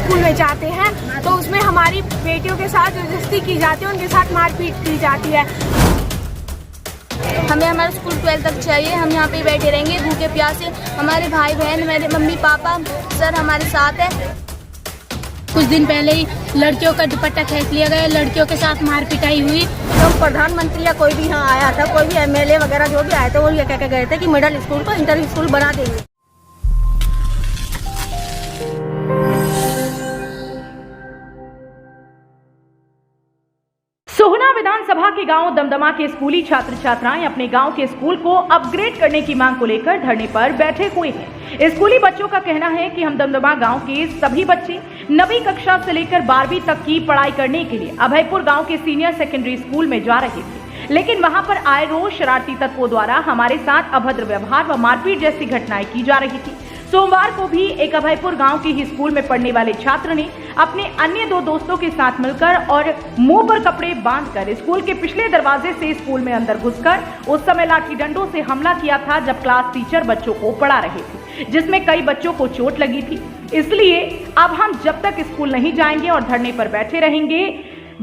School में जाते हैं तो उसमें हमारी बेटियों के साथ जबरदस्ती की जाती है, उनके साथ मारपीट की जाती है। हमें हमारा स्कूल 12 तक चाहिए। हम यहाँ पे बैठे रहेंगे भूखे प्यासे। हमारे भाई बहन, मेरे मम्मी पापा सर हमारे साथ है। कुछ दिन पहले ही लड़कियों का दुपट्टा खींच लिया गया, लड़कियों के साथ मार पिटाई हुई। तो प्रधानमंत्री या कोई भी यहाँ आया था, कोई भी एमएलए वगैरह जो भी आए थे, वो ये कह के गए थे कि मिडिल स्कूल को इंटर स्कूल बना देंगे। सोहना विधानसभा के गांव दमदमा के स्कूली छात्र छात्राएं अपने गांव के स्कूल को अपग्रेड करने की मांग को लेकर धरने पर बैठे हुए हैं। स्कूली बच्चों का कहना है कि हम दमदमा गांव के सभी बच्चे 9वीं कक्षा से लेकर 12वीं तक की पढ़ाई करने के लिए अभयपुर गांव के सीनियर सेकेंडरी स्कूल में जा रहे थे, लेकिन वहां पर आए रोज शरारती तत्वों द्वारा हमारे साथ अभद्र व्यवहार व मारपीट जैसी घटनाएं की जा रही थी। सोमवार को भी एक अभयपुर गांव के ही स्कूल में पढ़ने वाले छात्र ने अपने अन्य 2 दोस्तों के साथ मिलकर और मुंह पर कपड़े बांधकर स्कूल के पिछले दरवाजे से स्कूल में अंदर घुसकर उस समय लाठी डंडों से हमला किया था जब क्लास टीचर बच्चों को पढ़ा रहे थे, जिसमें कई बच्चों को चोट लगी थी। इसलिए अब हम जब तक स्कूल नहीं जाएंगे और धरने पर बैठे रहेंगे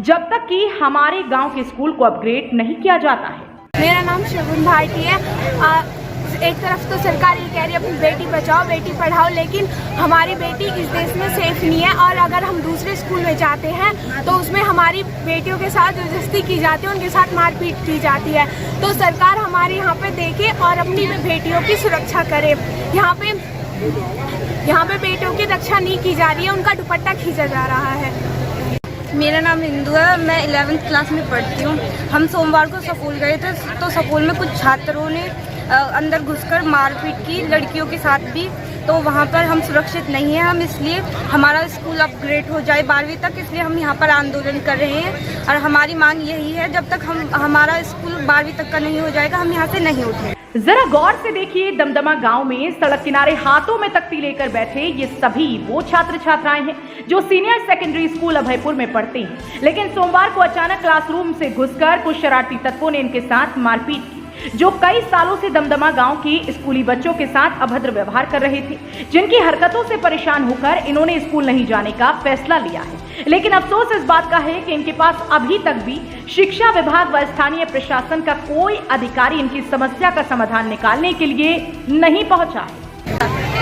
जब तक कि हमारे गाँव के स्कूल को अपग्रेड नहीं किया जाता है। मेरा नाम शगुन भाटी है। एक तरफ तो सरकार ये कह रही है अपनी बेटी बचाओ बेटी पढ़ाओ, लेकिन हमारी बेटी इस देश में सेफ नहीं है। और अगर हम दूसरे स्कूल में जाते हैं तो उसमें हमारी बेटियों के साथ जबरदस्ती की जाती है, उनके साथ मारपीट की जाती है। तो सरकार हमारे यहाँ पे देखे और अपनी बेटियों की सुरक्षा करे। यहाँ पे बेटियों की रक्षा नहीं की जा रही है, उनका दुपट्टा खींचा जा रहा है। मेरा नाम इंदु है, मैं 11वीं क्लास में पढ़ती हूँ। हम सोमवार को स्कूल गए थे तो स्कूल में कुछ छात्रों ने अंदर घुसकर मारपीट की, लड़कियों के साथ भी। तो वहाँ पर हम सुरक्षित नहीं हैं। हम इसलिए हमारा स्कूल अपग्रेड हो जाए 12वीं तक, इसलिए हम यहाँ पर आंदोलन कर रहे हैं। और हमारी मांग यही है, जब तक हमारा स्कूल 12वीं तक का नहीं हो जाएगा हम यहाँ से नहीं उठे। जरा गौर से देखिए, दमदमा गांव में सड़क किनारे हाथों में तख्ती लेकर बैठे ये सभी वो छात्र छात्राएं हैं जो सीनियर सेकेंडरी स्कूल अभयपुर में पढ़ते हैं, लेकिन सोमवार को अचानक क्लासरूम से घुसकर कुछ शरारती तत्वों ने इनके साथ मारपीट की, जो कई सालों से दमदमा गांव के स्कूली बच्चों के साथ अभद्र व्यवहार कर रहे थे, जिनकी हरकतों से परेशान होकर इन्होंने स्कूल नहीं जाने का फैसला लिया है। लेकिन अफसोस इस बात का है कि इनके पास अभी तक भी शिक्षा विभाग व स्थानीय प्रशासन का कोई अधिकारी इनकी समस्या का समाधान निकालने के लिए नहीं पहुंचा है।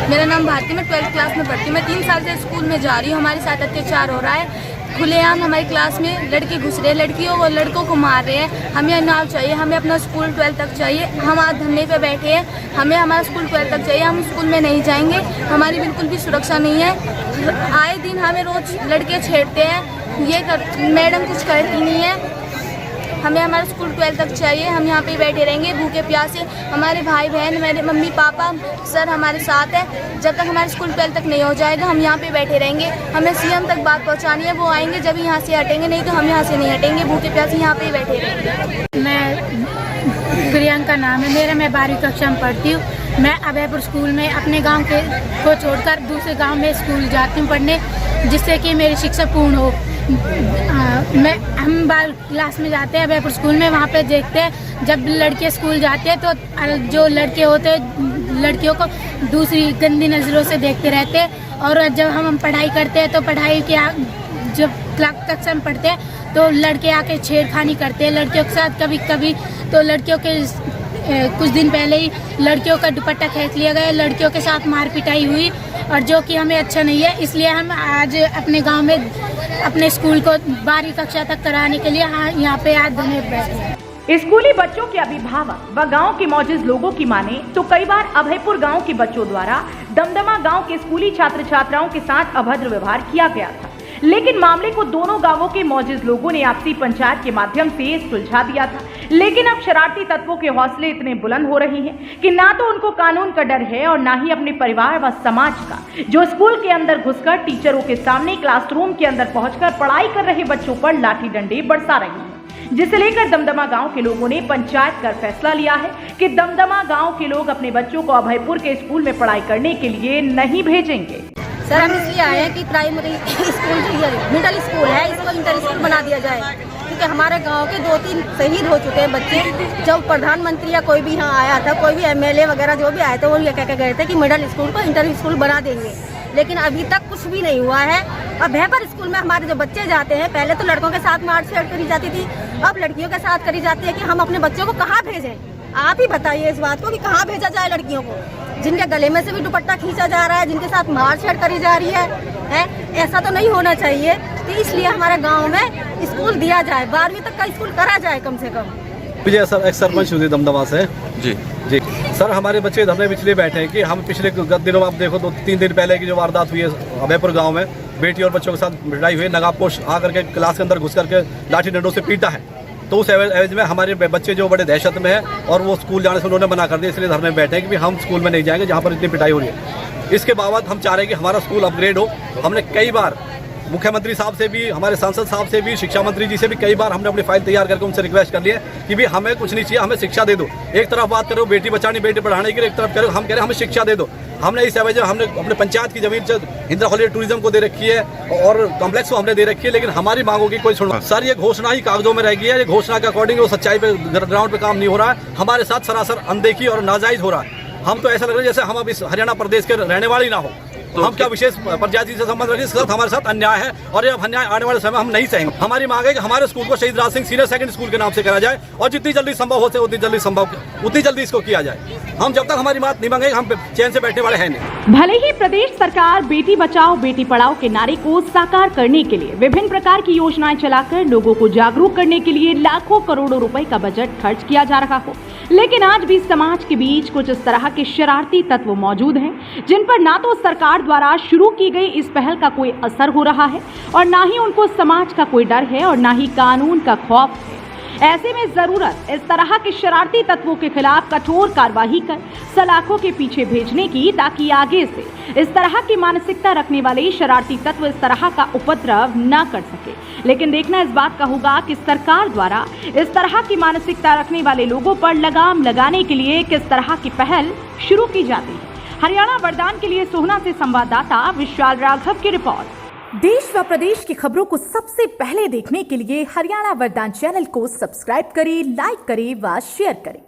मेरा नाम भारती, मैं 12th क्लास में पढ़ती हूँ। मैं 3 साल से स्कूल में जा रही हूँ। हमारे साथ अत्याचार हो रहा है। खुलेआम हमारी क्लास में लड़के घुस रहे हैं, लड़कियों और लड़कों को मार रहे हैं। हमें नाव चाहिए, हमें अपना स्कूल 12 तक चाहिए। हम आज धरने पे बैठे हैं, हमें हमारा स्कूल 12 तक चाहिए। हम स्कूल में नहीं जाएंगे, हमारी बिल्कुल भी सुरक्षा नहीं है। आए दिन हमें रोज लड़के छेड़ते हैं, मैडम कुछ करती नहीं है। हमें हमारा स्कूल 12 तक चाहिए। हम यहाँ पे बैठे रहेंगे भूखे प्यासे। हमारे भाई बहन, मेरे मम्मी पापा सर हमारे साथ है। जब तक हमारा स्कूल 12 तक नहीं हो जाएगा हम यहाँ पे बैठे रहेंगे। हमें सीएम तक बात पहुँचानी है, वो आएंगे जब यहाँ से हटेंगे, नहीं तो हम यहाँ से नहीं हटेंगे। भूखे प्यासे यहाँ पे बैठे रहेंगे। मैं प्रियंका नाम है मेरा, मैं 12वीं कक्षा में पढ़ती हूँ। मैं अभयपुर स्कूल में अपने गाँव के को छोड़कर दूसरे गाँव में स्कूल जाती हूँ पढ़ने, जिससे कि मेरी शिक्षा पूर्ण हो। हम 12 क्लास में जाते हैं अभयपुर स्कूल में। वहाँ पे देखते हैं जब लड़के स्कूल जाते हैं तो जो लड़के होते हैं लड़कियों को दूसरी गंदी नज़रों से देखते रहते हैं। और जब हम पढ़ाई करते हैं तो पढ़ाई के जब कक्षा में पढ़ते हैं तो लड़के आके छेड़खानी करते हैं लड़कियों के साथ। कभी कभी तो लड़कियों के कुछ दिन पहले ही लड़कियों का दुपट्टा खींच लिया गया, लड़कियों के साथ मार पिटाई हुई, और जो कि हमें अच्छा नहीं है। इसलिए हम आज अपने गांव में अपने स्कूल को 12वीं कक्षा तक कराने के लिए यहाँ पे आज धरने पर बैठे हैं। स्कूली बच्चों के अभिभावक व गांव के मौजूद लोगों की माने तो कई बार अभयपुर गांव के बच्चों द्वारा दमदमा गांव के स्कूली छात्र छात्राओं के साथ अभद्र व्यवहार किया गया था, लेकिन मामले को दोनों गांवों के मौजूद लोगों ने आपसी पंचायत के माध्यम से सुलझा दिया था। लेकिन अब शरारती तत्वों के हौसले इतने बुलंद हो रहे हैं कि ना तो उनको कानून का डर है और ना ही अपने परिवार व समाज का, जो स्कूल के अंदर घुसकर टीचरों के सामने क्लासरूम के अंदर पहुंचकर पढ़ाई कर रहे बच्चों पर लाठी डंडे बरसा रही है, जिसे लेकर दमदमा गांव के लोगों ने पंचायत कर फैसला लिया है कि दमदमा गांव के लोग अपने बच्चों को अभयपुर के स्कूल में पढ़ाई करने के लिए नहीं भेजेंगे। सर हम इसलिए आए हैं कि प्राइमरी स्कूल मिडिल स्कूल है, इसको इंटर स्कूल बना दिया जाए, क्योंकि हमारे गांव के 2-3 शहीद हो चुके हैं बच्चे। जब प्रधानमंत्री या कोई भी यहाँ आया था, कोई भी एमएलए वगैरह जो भी आए थे, वो ये कह के गए थे कि मिडिल स्कूल को इंटर स्कूल बना देंगे। लेकिन अभी तक कुछ भी नहीं हुआ है। अब भैपर स्कूल में हमारे जो बच्चे जाते हैं, पहले तो लड़कों के साथ मारपीट करी जाती थी, अब लड़कियों के साथ करी जाती है कि हम अपने बच्चों को कहाँ भेजें। आप ही बताइए इस बात को कि कहाँ भेजा जाए लड़कियों को, जिनके गले में से भी दुपट्टा खींचा जा रहा है, जिनके साथ मारपीट करी जा रही है? ऐसा तो नहीं होना चाहिए। तो इसलिए हमारे गाँव में स्कूल दिया जाए, 12वीं तक का स्कूल करा जाए कम से कम। विजय सर, एक सरपंच हुई दमदमा से। जी जी सर, हमारे बच्चे धरने पिछले बैठे हैं कि हम पिछले दिनों में आप देखो 2-3 दिन पहले की जो वारदात हुई है अभयपुर गांव में, बेटी और बच्चों के साथ लड़ाई हुई, नकाबपोश आकर के क्लास के अंदर घुस करके लाठी डंडों से पीटा है। तो उस एवज में हमारे बच्चे जो बड़े दहशत में है और वो स्कूल जाने से उन्होंने मना कर दिया, इसलिए धरने में बैठे हैं कि हम स्कूल में नहीं जाएंगे जहाँ पर इतनी पिटाई हो रही है। इसके बावजूद हम चाह रहे हैं कि हमारा स्कूल अपग्रेड हो। हमने कई बार मुख्यमंत्री साहब से भी, हमारे सांसद साहब से भी, शिक्षा मंत्री जी से भी कई बार हमने अपनी फाइल तैयार करके उनसे रिक्वेस्ट कर लिया कि भी हमें कुछ नहीं चाहिए, हमें शिक्षा दे दो। एक तरफ बात करो बेटी बचाने बेटी पढ़ाने की, एक तरफ करो हम कह रहे हैं हमें शिक्षा दे दो। हमने इस एवज में हमने अपने पंचायत की जमीन इंदिरा हॉलीडे टूरिज्म को दे रखी है और कॉम्प्लेक्स को हमने दे रखी है, लेकिन हमारी मांगों की कोई सुनवाई। सर, ये घोषणा ही कागजों में रह गई है, ये घोषणा के अकॉर्डिंग वो सच्चाई पे ग्राउंड पे काम नहीं हो रहा है। हमारे साथ सरासर अनदेखी और नाजायज हो रहा है। हम तो ऐसा लग रहा है जैसे हम अब इस हरियाणा प्रदेश के रहने वाले ही ना हो। तो हम क्या विशेष प्रजाति से संबंध रखें, इसके साथ हमारे साथ अन्याय है और ये अन्याय आने वाले समय हम नहीं सहेंगे। हमारी मांग है कि हमारे स्कूल को शहीद Raj Singh senior secondary school के नाम से करा जाए और जितनी जल्दी संभव हो सके उतनी जल्दी इसको किया जाए। हम जब तक हमारी बात नहीं मांगेंगे हम चैन से बैठने वाले हैं नहीं। भले ही प्रदेश सरकार बेटी बचाओ बेटी पढ़ाओ के नारे को साकार करने के लिए विभिन्न प्रकार की योजनाएं चलाकर लोगों को जागरूक करने के लिए लाखों करोड़ों रुपए का बजट खर्च किया जा रहा हो, लेकिन आज भी समाज के बीच कुछ इस तरह के शरारती तत्व मौजूद हैं जिन पर ना तो सरकार द्वारा शुरू की गई इस पहल का कोई असर हो रहा है और ना ही उनको समाज का कोई डर है और ना ही कानून का खौफ है। ऐसे में जरूरत इस तरह के शरारती तत्वों के खिलाफ कठोर कार्रवाई कर सलाखों के पीछे भेजने की, ताकि आगे से इस तरह की मानसिकता रखने वाले शरारती तत्व इस तरह का उपद्रव न कर सके। लेकिन देखना इस बात का होगा कि सरकार द्वारा इस तरह की मानसिकता रखने वाले लोगों पर लगाम लगाने के लिए किस तरह की पहल शुरू की जाती है। हरियाणा वरदान के लिए सोहना से संवाददाता विशाल राघव की रिपोर्ट। देश व प्रदेश की खबरों को सबसे पहले देखने के लिए हरियाणा वरदान चैनल को सब्सक्राइब करें, लाइक करें व शेयर करें।